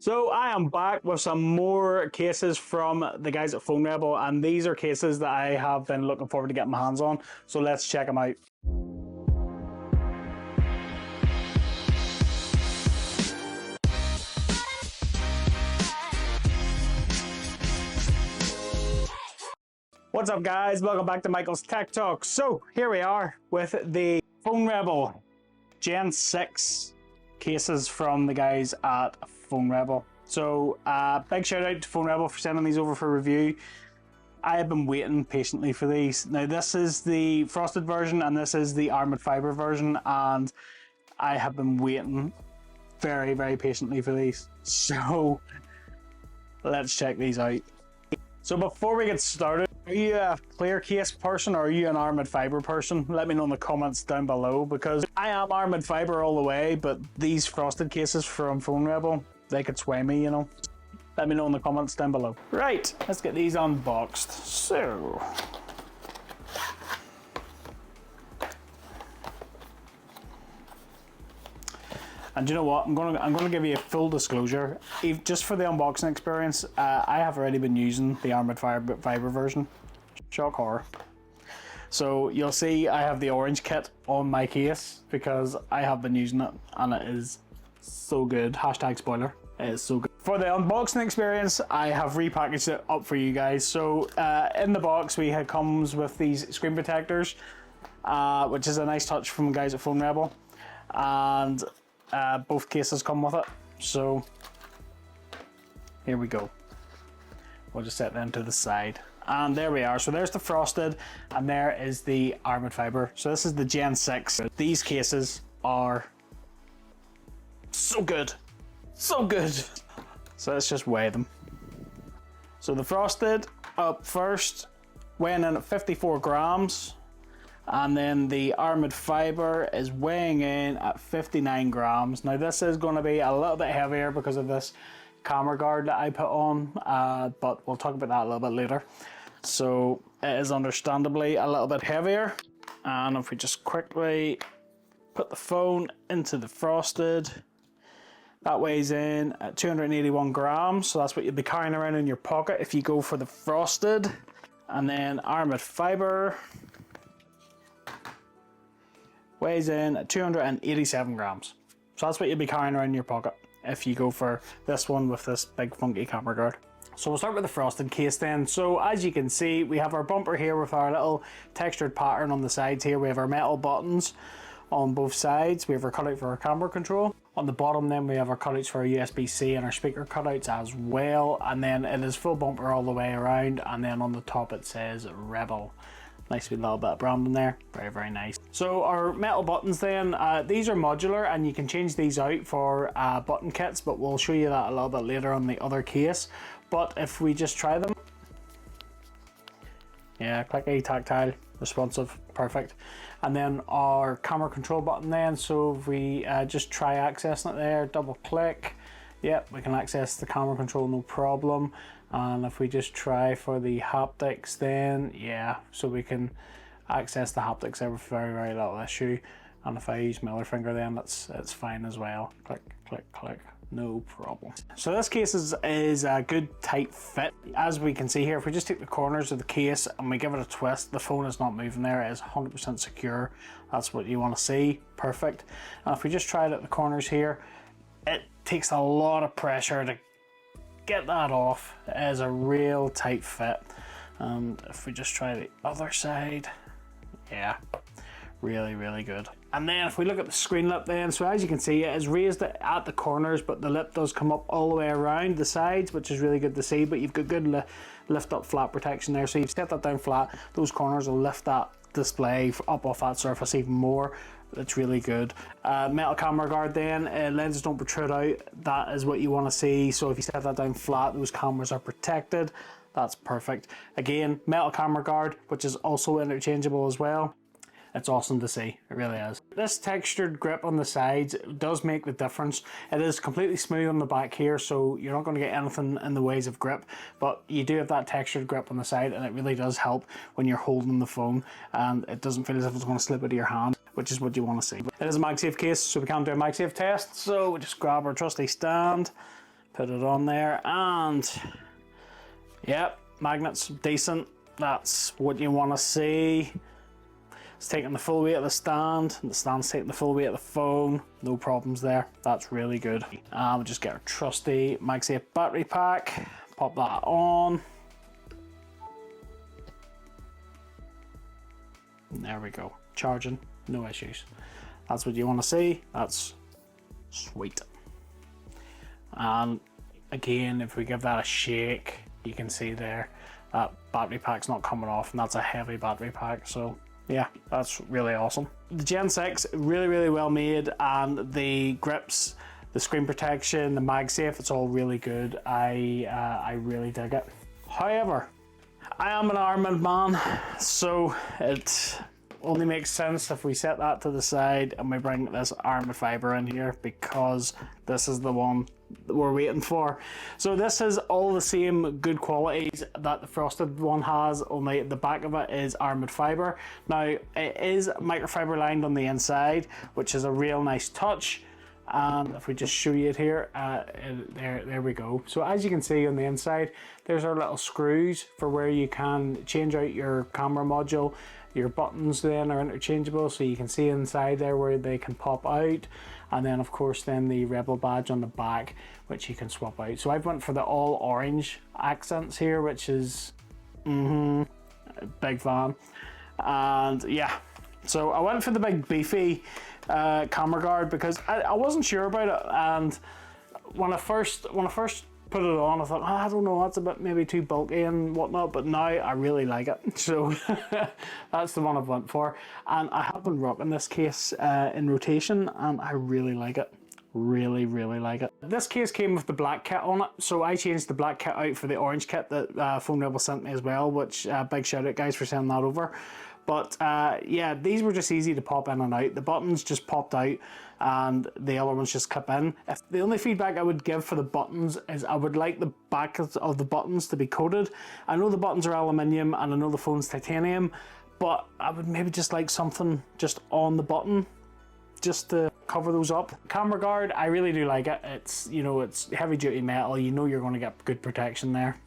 So I am back with some more cases from the guys at Phone Rebel, and these are cases that I have been looking forward to getting my hands on. So let's check them out. What's up guys, welcome back to Michael's Tech Talk. So here we are with the Phone Rebel Gen 6 cases from the guys at Phone Rebel. So big shout out to Phone Rebel for sending these over for review. I have been waiting patiently for these. Now this is the frosted version and this is the Aramid fiber version, and I have been waiting very patiently for these. So let's check these out. So before we get started, are you a clear case person or are you an Aramid fiber person? Let me know in the comments down below, because I am Aramid fiber all the way, but these frosted cases from Phone Rebel, they could sway me, you know. Let me know in the comments down below. Right, let's get these unboxed. So, and you know what? I'm gonna give you a full disclosure. Just for the unboxing experience, I have already been using the Aramid fiber version. Shock horror. So you'll see I have the orange kit on my case because I have been using it and it is so good. Hashtag spoiler. It is so good. For the unboxing experience, I have repackaged it up for you guys. So in the box, it comes with these screen protectors, which is a nice touch from the guys at Phone Rebel, and both cases come with it. So here we go. We'll just set them to the side. And there we are. So there's the frosted and there is the Aramid fiber. So this is the Gen 6. These cases are so good. So good. So let's just weigh them. So the frosted up first, weighing in at 54 grams. And then the Aramid fiber is weighing in at 59 grams. Now this is going to be a little bit heavier because of this camera guard that I put on, but we'll talk about that a little bit later. So it is understandably a little bit heavier. And if we just quickly put the phone into the frosted, that weighs in at 281 grams. So that's what you'll be carrying around in your pocket if you go for the frosted. And then Aramid fiber weighs in at 287 grams. So that's what you'll be carrying around in your pocket if you go for this one with this big funky camera guard. So we'll start with the frosted case then. So as you can see, we have our bumper here with our little textured pattern on the sides here. We have our metal buttons on both sides. We have our cutout for our camera control. On the bottom then we have our cutouts for our USB-C and our speaker cutouts as well. And then it is full bumper all the way around. And then on the top it says Rebel. Nice wee little bit of branding there. Very nice. So our metal buttons then, these are modular and you can change these out for button kits, but we'll show you that a little bit later on the other case. But if we just try them, yeah, clicky, tactile, responsive, perfect. And then our camera control button then, so if we just try accessing it there, double click, yep, we can access the camera control no problem. And if we just try for the haptics then, yeah, so we can access the haptics there with very little issue. And if I use my other finger then, it's fine as well. Click, click, click, no problem. So this case is a good tight fit. As we can see here, if we just take the corners of the case and we give it a twist, the phone is not moving there. It is 100% secure. That's what you want to see. Perfect. And if we just try it at the corners here, it takes a lot of pressure to get that off. It is a real tight fit. And if we just try the other side, yeah, really good. And then if we look at the screen lip then, so as you can see, it is raised at the corners, but the lip does come up all the way around the sides, which is really good to see. But you've got good lift up flat protection there, so you've set that down flat, those corners will lift that display up off that surface even more. It's really good. Metal camera guard then, lenses don't protrude out. That is what you want to see. So if you set that down flat, those cameras are protected. That's perfect. Again, metal camera guard, which is also interchangeable as well. It's awesome to see, it really is. This textured grip on the sides does make the difference. It is completely smooth on the back here, so you're not going to get anything in the ways of grip, but you do have that textured grip on the side, and it really does help when you're holding the phone, and it doesn't feel as if it's going to slip out of your hand, which is what you want to see. It is a MagSafe case, so we can't do a MagSafe test, so we just grab our trusty stand, Put it on there, and yep, magnets decent. That's what you want to see. It's taking the full weight of the stand, and the stand's taking the full weight of the phone. No problems there. That's really good. We'll just get our trusty MagSafe battery pack, pop that on. There we go. Charging, no issues. That's what you want to see. That's sweet. And again, if we give that a shake, you can see there that battery pack's not coming off, and that's a heavy battery pack. So yeah, that's really awesome. The Gen 6, really well made, and the grips, the screen protection, the MagSafe, it's all really good. I really dig it. However, I am an Aramid man, so it only makes sense if we set that to the side and we bring this Aramid fiber in here, because this is the one that we're waiting for. So this is all the same good qualities that the frosted one has, only the back of it is Aramid fiber. Now it is microfiber lined on the inside, which is a real nice touch. And if we just show you it here, there we go. So as you can see on the inside, there's our little screws for where you can change out your camera module. Your buttons then are interchangeable, so you can see inside there where they can pop out. And then of course then the Rebel badge on the back, which you can swap out. So I've went for the all orange accents here, which is a big fan. And yeah, so I went for the big beefy camera guard because I wasn't sure about it, and when I first put it on, I thought, oh, I don't know, that's a bit maybe too bulky and whatnot, but now I really like it. So that's the one I've went for, and I have been rocking this case in rotation, and I really like it. Really like it. This case came with the black kit on it, so I changed the black kit out for the orange kit that Phone Rebel sent me as well, which big shout out guys for sending that over. But yeah, these were just easy to pop in and out. The buttons just popped out and the other ones just clip in. The only feedback I would give for the buttons is I would like the back of the buttons to be coated. I know the buttons are aluminium and I know the phone's titanium, but I would maybe just like something just on the button just to cover those up. Camera guard, I really do like it. It's, you know, it's heavy duty metal. You know you're going to get good protection there.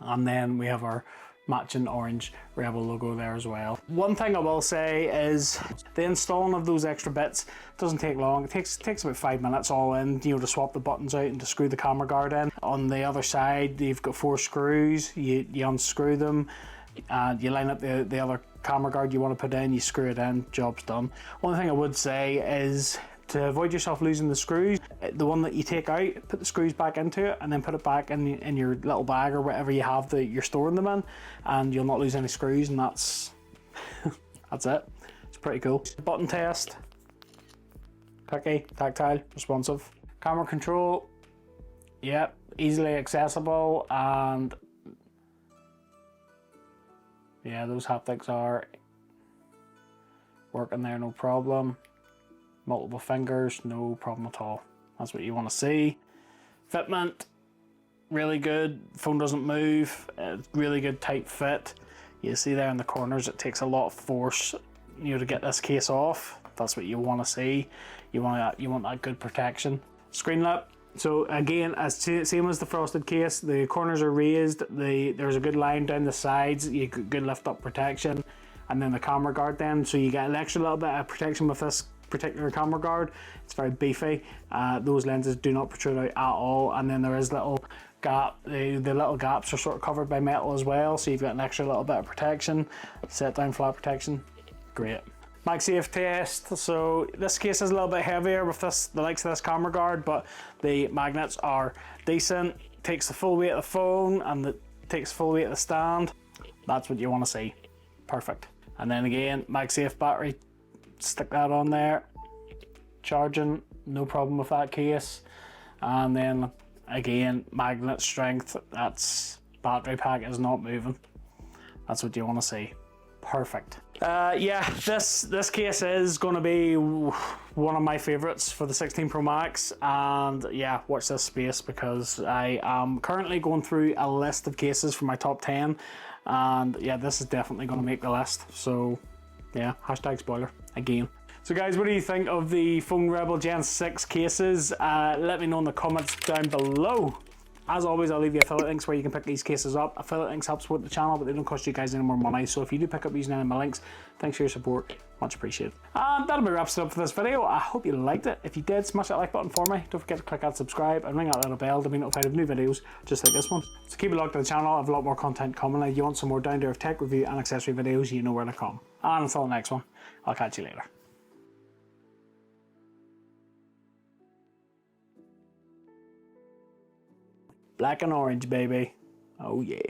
And then we have our matching orange Rebel logo there as well. One thing I will say is the installing of those extra bits doesn't take long. It takes about 5 minutes all in, you know, to swap the buttons out and to screw the camera guard in. On the other side, you've got 4 screws. You unscrew them and you line up the other camera guard you want to put in, you screw it in, job's done. One thing I would say is to avoid yourself losing the screws, the one that you take out, put the screws back into it and then put it back in your little bag or whatever you have that you're storing them in, and you'll not lose any screws, and that's that's it. It's pretty cool. Button test, clicky, tactile, responsive. Camera control, yep, easily accessible, and yeah, those haptics are working there, no problem. Multiple fingers, no problem at all. That's what you want to see. Fitment, really good. Phone doesn't move. Really good tight fit. You see there in the corners, it takes a lot of force, you know, to get this case off. That's what you want to see. You want that good protection. Screen lip. So again, same as the frosted case, the corners are raised. There's a good line down the sides. You get good lift up protection, and then the camera guard then, so you get an extra little bit of protection with this particular camera guard. It's very beefy. Those lenses do not protrude out at all, and then there is little gap. The little gaps are sort of covered by metal as well, so you've got an extra little bit of protection. Set down flat protection, great. MagSafe test. So this case is a little bit heavier with the likes of this camera guard, but the magnets are decent. Takes the full weight of the phone and it takes full weight of the stand. That's what you want to see. Perfect. And then again, MagSafe battery. Stick that on there. Charging, no problem with that case. And then again, magnet strength. That's battery pack is not moving. That's what you want to see. Perfect. Yeah, this case is going to be one of my favorites for the 16 Pro Max, and yeah, watch this space because I am currently going through a list of cases for my top 10, and yeah, this is definitely going to make the list. So yeah, hashtag spoiler again. So guys, what do you think of the Phone Rebel Gen 6 cases? Let me know in the comments down below. As always, I'll leave you affiliate links where you can pick these cases up. Affiliate links help support the channel, but they don't cost you guys any more money. So if you do pick up using any of my links, thanks for your support. Much appreciated. And that'll be wraps it up for this video. I hope you liked it. If you did, smash that like button for me. Don't forget to click that subscribe and ring that little bell to be notified of new videos just like this one. So keep it locked to the channel. I have a lot more content coming. If you want some more down-to-earth tech review and accessory videos, you know where to come. And until the next one, I'll catch you later. Black and orange, baby. Oh yeah.